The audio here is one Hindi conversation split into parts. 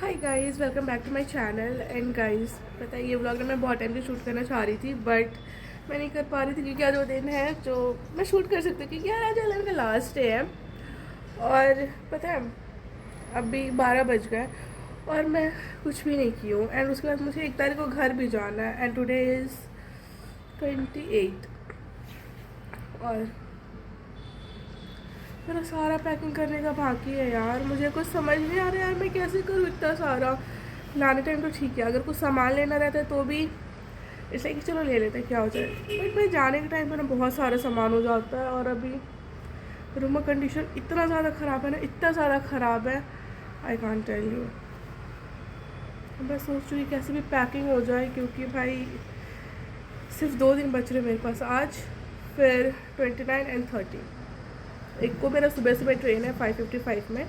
Hi guys, welcome back to my channel. And guys, पता है ये व्लॉग ना मैं बहुत टाइम से शूट करना चाह रही थी, बट मैं नहीं कर पा रही थी क्योंकि आज वो दिन है जो मैं शूट कर सकती हूँ, क्योंकि यार आज 11 का लास्ट डे है। और पता है अभी 12 बज गए और मैं कुछ भी नहीं की हूँ। एंड उसके बाद मुझे 1 तारीख को घर भी जाना है एंड टुडे इज़ 28। और मेरा सारा पैकिंग करने का बाकी है यार। मुझे कुछ समझ नहीं आ रहा यार, मैं कैसे करूँ इतना सारा। लाने टाइम तो ठीक है, अगर कुछ सामान लेना रहता है तो भी इसलिए कि चलो ले लेते हैं, क्या हो जाए। बट मैं जाने के टाइम पर ना बहुत सारा सामान हो जाता है। और अभी रूम का कंडीशन इतना ज़्यादा ख़राब है ना, इतना ज़्यादा ख़राब है, आई कांट टेल यू। मैं सोच रही हूँ कैसे भी पैकिंग हो जाए, क्योंकि भाई सिर्फ 2 दिन बच रहे मेरे पास आज, फिर 29 एंड 30। एक को मेरा सुबह सुबह ट्रेन है 5:55 में।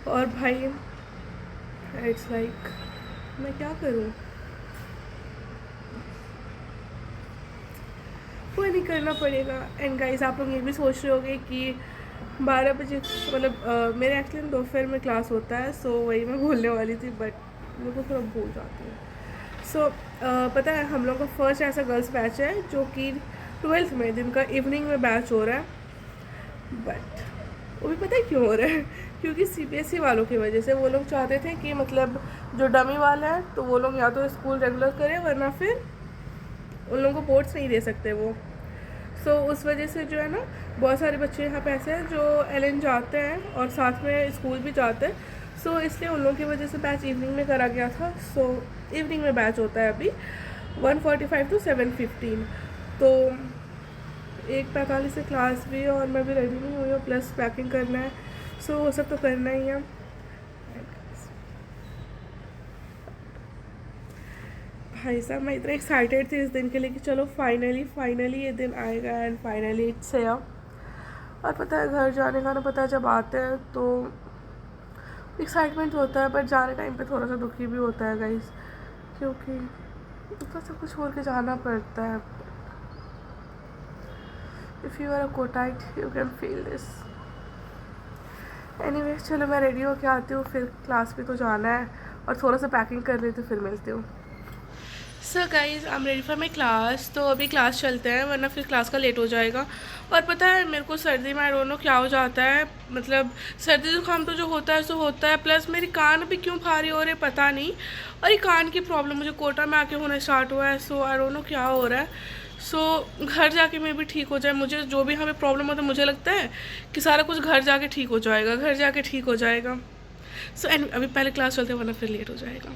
और भाई इट्स लाइक मैं क्या करूँ, कोई नहीं, करना पड़ेगा। एंड गाइस, आप लोग ये भी सोच रहे होंगे कि 12 बजे मतलब मेरे एक्चुअली दोपहर में क्लास होता है, सो वही मैं बोलने वाली थी, बट मेरे को थोड़ा भूल जाती हूँ। सो पता है हम लोग का फर्स्ट ऐसा गर्ल्स बैच है जो कि 12th में दिन का इवनिंग में बैच हो रहा है। बट वो भी पता है क्यों हो रहा है, क्योंकि सीबीएसई वालों की वजह से। वो लोग चाहते थे कि मतलब जो डमी वाला है तो वो लोग या तो स्कूल रेगुलर करें, वरना फिर उन लोगों को बोर्ड्स नहीं दे सकते वो। उस वजह से जो है ना, बहुत सारे बच्चे यहाँ पे ऐसे हैं जो एलएन जाते हैं और साथ में स्कूल भी जाते हैं। इसलिए उन लोगों की वजह से बैच इवनिंग में करा गया था। इवनिंग में बैच होता है अभी 1:45 to 7:15। तो 1:45 से क्लास भी है और मैं भी रेडी नहीं हुई हूँ, प्लस पैकिंग करना है। वो सब तो करना ही है। भाई साहब, मैं इतना एक्साइटेड थी इस दिन के लिए कि चलो फाइनली फाइनली ये दिन आएगा एंड फाइनली इट्स हियर। और पता है घर जाने का ना, पता है जब आते हैं तो एक्साइटमेंट होता है, बट जाने टाइम पे थोड़ा सा दुखी भी होता है गाइस, क्योंकि इतना सब कुछ छोड़ के जाना पड़ता है। If you are a Kotaite you can feel this. Anyway, चलो मैं रेडी होके आती हूँ, फिर क्लास भी तो जाना है और थोड़ा सा पैकिंग कर लेती हूँ, फिर मिलती हूँ। So guys, I am ready for my class. तो अभी क्लास चलते हैं, वरना फिर क्लास का लेट हो जाएगा। और पता है मेरे को सर्दी में आई डोंट नो क्या हो जाता है, मतलब सर्दी जुकाम तो जो होता है सो होता है, प्लस मेरी कान भी क्यों भारी हो रही है पता नहीं। और ये कान की प्रॉब्लम मुझे कोटा में आके होना स्टार्ट हुआ है, सो आई डोंट नो क्या हो रहा है। घर जाके मैं भी ठीक हो जाए, मुझे जो भी हमें प्रॉब्लम होता है मुझे लगता है कि सारा कुछ घर जाके ठीक हो जाएगा, घर जाके ठीक हो जाएगा। अभी पहले क्लास चलते हैं, वरना फिर लेट हो जाएगा।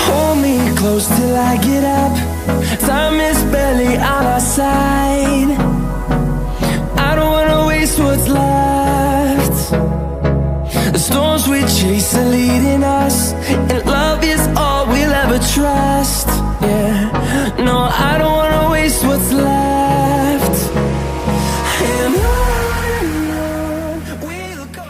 Hold me close till I get up. Time is barely on our side. I don't wanna waste what's left. The storms we chase are leading us, and love is all we'll ever trust. Yeah, no, I don't wanna waste what's left. And on we'll go.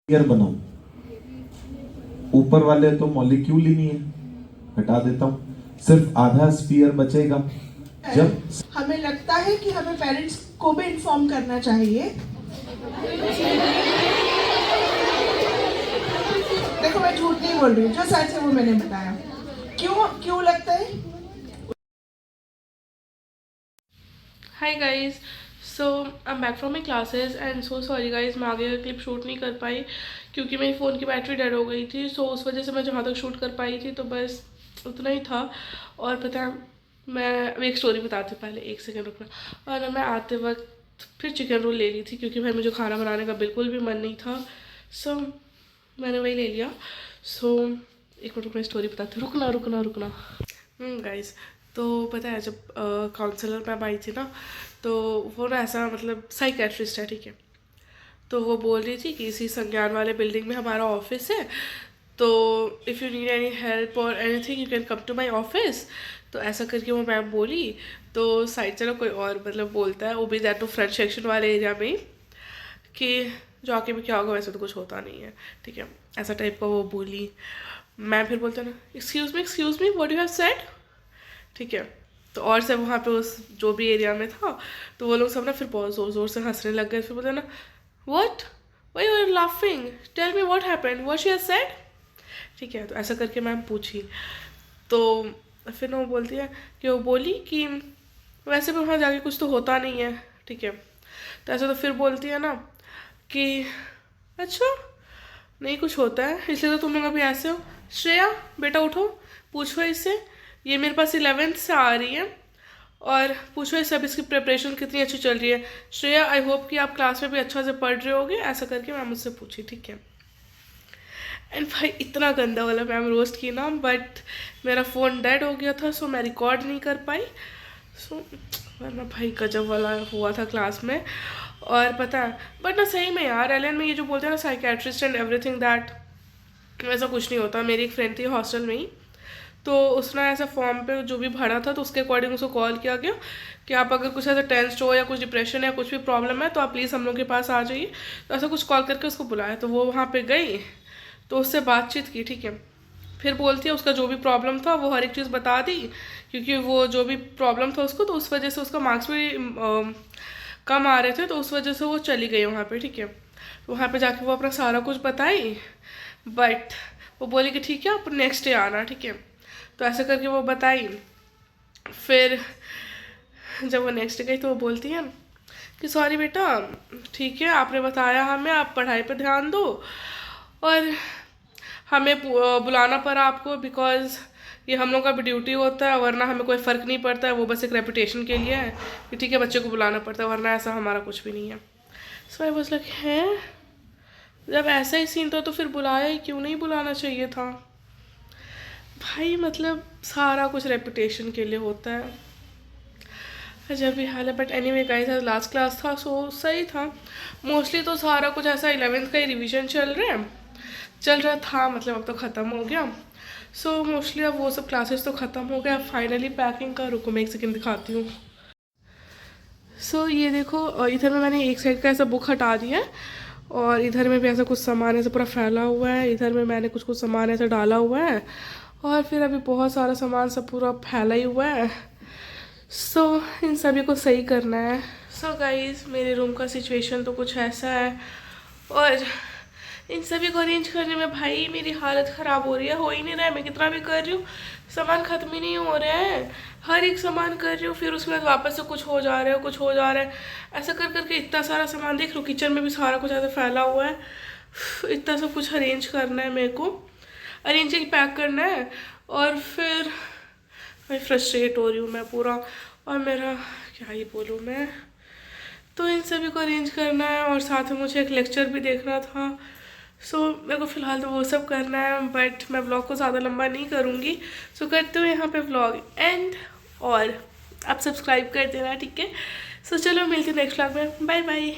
Sphere बनाऊं, ऊपर वाले तो मॉलिक्यूल ही नहीं है, हटा देता हूं, सिर्फ आधा स्फीयर बचेगा। जब हमें लगता है कि हमें पेरेंट्स को भी इन्फॉर्म करना चाहिए। देखो, मैं झूठ नहीं बोल रही हूँ, जो सच है वो मैंने बताया। क्यों लगता है? Hi guys, I am back from my classes and so sorry guys, मैं आगे का क्लिप शूट नहीं कर पाई क्योंकि मेरी फ़ोन की बैटरी डेड हो गई थी। उस वजह से मैं जहाँ तक शूट कर पाई थी तो बस उतना ही था। और पता है मैं अभी एक स्टोरी बताती हूँ, पहले 1 सेकेंड रुकना। और मैं आते वक्त फिर चिकन रोल ले ली थी क्योंकि भाई मुझे खाना बनाने का बिल्कुल भी मन नहीं था। मैंने वही ले लिया। एक मिनट रुकना, स्टोरी बताती हूँ, रुकना। गाइज, तो पता है जब काउंसलर मैम आई थी ना, तो वो ना ऐसा मतलब साइकेट्रिस्ट है, ठीक है। तो वो बोल रही थी कि इसी संज्ञान वाले बिल्डिंग में हमारा ऑफिस है, तो if you need any help और anything you can come to my office. तो ऐसा करके वो मैम बोली। तो साइड से ना कोई और मतलब बोलता है, वो भी दैट टू फ्रंट सेक्शन वाले एरिया में, कि जाके भी क्या होगा, वैसे तो कुछ होता नहीं है, ठीक है, ऐसा टाइप का वो बोली। मैं फिर बोलते ना excuse me what you have said, ठीक है। तो और सब वहाँ पे उस जो भी एरिया में था, तो वो लोग सब ना फिर बहुत ज़ोर ज़ोर से हंसने लग गए। फिर बोलते ना what why you are laughing, tell me what happened, what she has said, ठीक है। तो ऐसा करके मैम पूछी, तो फिर ना वो बोलती है कि वो बोली कि वैसे भी वहाँ जाके कुछ तो होता नहीं है, ठीक है। तो ऐसा तो फिर बोलती है ना कि अच्छा नहीं कुछ होता है, इसलिए तो तुम लोग अभी ऐसे हो। श्रेया बेटा उठो, पूछो इससे, ये मेरे पास 11th से आ रही है, और पूछो इससे अब इसकी प्रिपरेशन कितनी अच्छी चल रही है। श्रेया आई होप कि आप क्लास में भी अच्छा से पढ़ रहे होगे, ऐसा करके मैम मुझसे पूछी, ठीक है। एंड भाई इतना गंदा वाला मैम रोस्ट की ना, बट मेरा फ़ोन डेड हो गया था, सो मैं रिकॉर्ड नहीं कर पाई। सो वरना भाई गजब वाला हुआ था क्लास में। और पता है बट ना सही में यार एलियन में ये जो बोलते हैं ना साइकेट्रिस्ट एंड एवरीथिंग दैट, वैसा कुछ नहीं होता। मेरी एक फ्रेंड थी हॉस्टल में ही, तो उसने ऐसा फॉर्म पे जो भी भरा था, तो उसके अकॉर्डिंग उसको कॉल किया गया कि आप अगर कुछ ऐसा टेंस्ड हो या कुछ डिप्रेशन है, कुछ भी प्रॉब्लम है, तो आप प्लीज़ हम लोग के पास आ जाइए। तो ऐसा कुछ कॉल करके उसको बुलाया, तो वो वहाँ पे गई, तो उससे बातचीत की, ठीक है। फिर बोलती है उसका जो भी प्रॉब्लम था वो हर एक चीज़ बता दी, क्योंकि वो जो भी प्रॉब्लम था उसको, तो उस वजह से उसका मार्क्स भी कम आ रहे थे, तो उस वजह से वो चली गई वहाँ पे, ठीक है। तो वहाँ पे जाके वो अपना सारा कुछ बताई, बट वो बोली कि ठीक है आप नेक्स्ट डे आना, ठीक है। तो ऐसे करके वो बताई। फिर जब वो नेक्स्ट डे गई तो वो बोलती है कि सॉरी बेटा, ठीक है आपने बताया हमें, आप पढ़ाई पर ध्यान दो, और हमें बुलाना पड़ा आपको बिकॉज ये हम लोग का भी ड्यूटी होता है, वरना हमें कोई फ़र्क नहीं पड़ता है, वो बस एक रेपुटेशन के लिए है कि ठीक है बच्चे को बुलाना पड़ता है, वरना ऐसा हमारा कुछ भी नहीं है। सो आई वाज लाइक हैं, जब ऐसा ही सीन था तो फिर बुलाया ही क्यों, नहीं बुलाना चाहिए था भाई, मतलब सारा कुछ रेपुटेशन के लिए होता है। जब भी हाल है, बट एनीवे गाइस आज लास्ट क्लास था, सो सही था। मोस्टली तो सारा कुछ ऐसा 11th का ही रिवीजन चल रहा था, मतलब अब तो ख़त्म हो गया। सो मोस्टली अब वो सब क्लासेस तो ख़त्म हो गया, फाइनली पैकिंग का, रुको मैं एक सेकंड दिखाती हूँ। सो ये देखो, इधर में मैंने एक साइड का ऐसा बुक हटा दिया है, और इधर में भी ऐसा कुछ सामान ऐसा पूरा फैला हुआ है, इधर में मैंने कुछ सामान ऐसा डाला हुआ है, और फिर अभी बहुत सारा सामान सब पूरा फैला ही हुआ है। सो इन सभी को सही करना है। सो गाइस मेरे रूम का सिचुएशन तो कुछ ऐसा है, और इन सभी को अरेंज करने में भाई मेरी हालत ख़राब हो रही है, हो ही नहीं रहा है। मैं कितना भी कर रही हूँ सामान ख़त्म ही नहीं हो रहा है, हर एक सामान कर रही हूँ, फिर उसके बाद वापस से कुछ हो जा रहा है, ऐसा कर करके इतना सारा सामान देख लो। किचन में भी सारा कुछ ऐसा फैला हुआ है, इतना सब कुछ अरेंज करना है मेरे को, अरेंज करके पैक करना है, और फिर मैं फ्रस्ट्रेट हो रही हूँ मैं पूरा, और मेरा क्या ही बोलूँ मैं। तो इन सभी को अरेंज करना है, और साथ में मुझे एक लेक्चर भी देखना था। सो मेरे को फ़िलहाल तो वो सब करना है, बट मैं व्लॉग को ज़्यादा लंबा नहीं करूँगी। सो करते हुए यहाँ पे व्लॉग एंड, और आप सब्सक्राइब कर देना, ठीक है। सो चलो मिलते हैं नेक्स्ट व्लॉग में, बाय बाय।